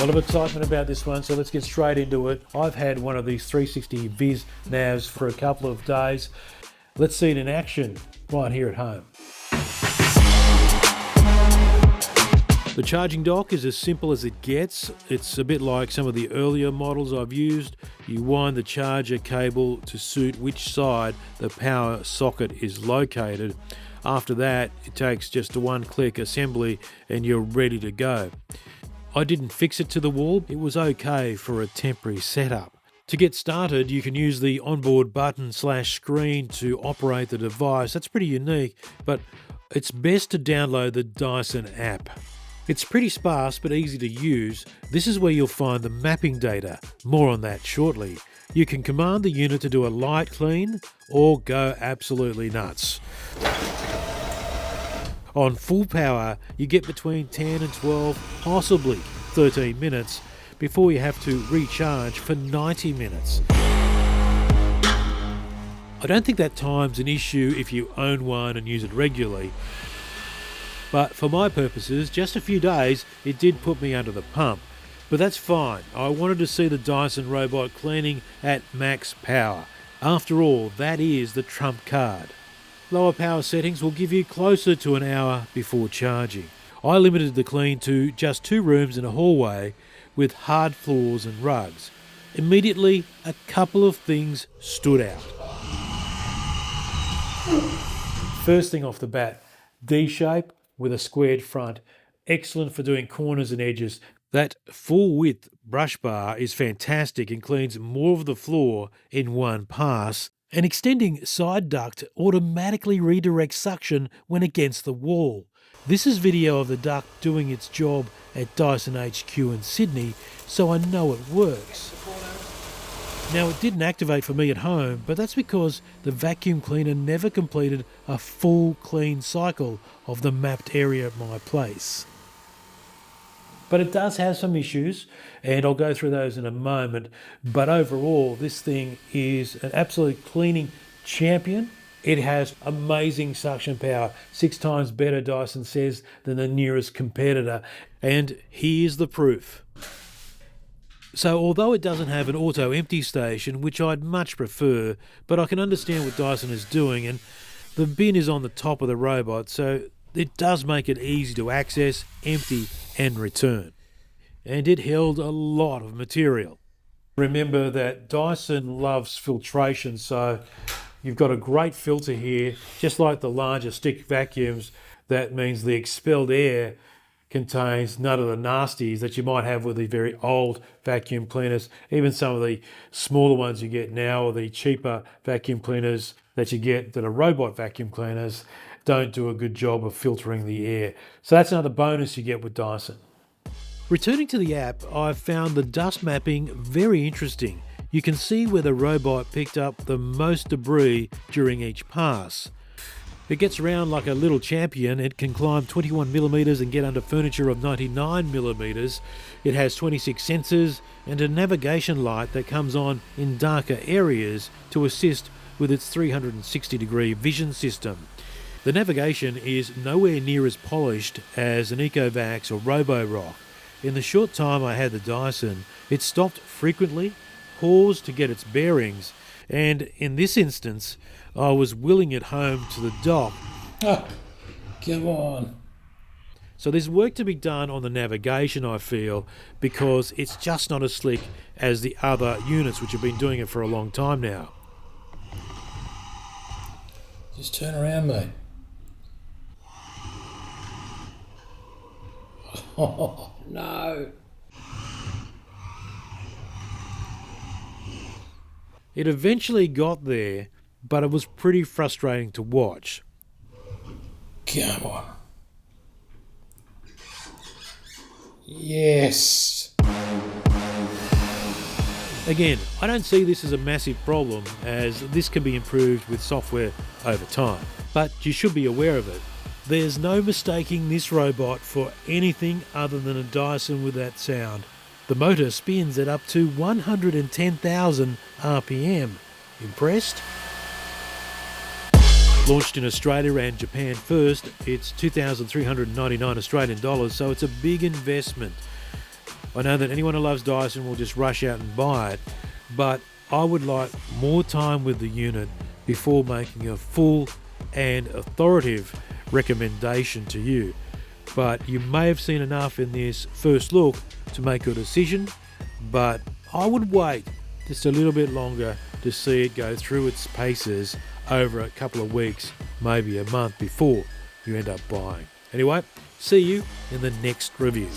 A lot of excitement about this one, so let's get straight into it. I've had one of these 360 Viz navs for a couple of days. Let's see it in action right here at home. The charging dock is as simple as it gets. It's a bit like some of the earlier models I've used. You wind the charger cable to suit which side the power socket is located. After that, it takes just a one-click assembly and you're ready to go. I didn't fix it to the wall, it was okay for a temporary setup. To get started, you can use the onboard button/screen to operate the device. That's pretty unique, but it's best to download the Dyson app. It's pretty sparse but easy to use. This is where you'll find the mapping data. More on that shortly. You can command the unit to do a light clean or go absolutely nuts. On full power, you get between 10 and 12, possibly 13 minutes before you have to recharge for 90 minutes. I don't think that time's an issue if you own one and use it regularly. But for my purposes, just a few days, it did put me under the pump. But that's fine. I wanted to see the Dyson robot cleaning at max power. After all, that is the trump card. Lower power settings will give you closer to an hour before charging. I limited the clean to just 2 rooms and a hallway with hard floors and rugs. Immediately, a couple of things stood out. First thing off the bat, D-shape with a squared front. Excellent for doing corners and edges. That full width brush bar is fantastic and cleans more of the floor in one pass. An extending side duct automatically redirects suction when against the wall. This is video of the duct doing its job at Dyson HQ in Sydney, so I know it works. Now, it didn't activate for me at home, but that's because the vacuum cleaner never completed a full clean cycle of the mapped area at my place. But it does have some issues, and I'll go through those in a moment. But overall, this thing is an absolute cleaning champion. It has amazing suction power, 6 times better, Dyson says, than the nearest competitor. And here's the proof. So although it doesn't have an auto empty station, which I'd much prefer, but I can understand what Dyson is doing, and the bin is on the top of the robot, so it does make it easy to access, empty and return. And it held a lot of material. Remember that Dyson loves filtration, so you've got a great filter here. Just like the larger stick vacuums, that means the expelled air contains none of the nasties that you might have with the very old vacuum cleaners. Even some of the smaller ones you get now, or the cheaper vacuum cleaners that you get that are robot vacuum cleaners, don't do a good job of filtering the air. So that's another bonus you get with Dyson. Returning to the app, I've found the dust mapping very interesting. You can see where the robot picked up the most debris during each pass. It gets around like a little champion. It can climb 21mm and get under furniture of 99mm. It has 26 sensors and a navigation light that comes on in darker areas to assist with its 360-degree vision system. The navigation is nowhere near as polished as an Ecovacs or Roborock. In the short time I had the Dyson, it stopped frequently, paused to get its bearings, and in this instance, I was wheeling it home to the dock. Oh, come on. So there's work to be done on the navigation, I feel, because it's just not as slick as the other units which have been doing it for a long time now. Just turn around, mate. Oh, no. It eventually got there, but it was pretty frustrating to watch. Come on. Yes. Again, I don't see this as a massive problem, as this can be improved with software over time. But you should be aware of it. There's no mistaking this robot for anything other than a Dyson with that sound. The motor spins at up to 110,000 RPM. Impressed? Launched in Australia and Japan first, it's 2,399 Australian dollars, so it's a big investment. I know that anyone who loves Dyson will just rush out and buy it, but I would like more time with the unit before making a full and authoritative recommendation to you. But you may have seen enough in this first look to make your decision, but I would wait just a little bit longer to see it go through its paces over a couple of weeks, maybe a month before you end up buying. Anyway, see you in the next review.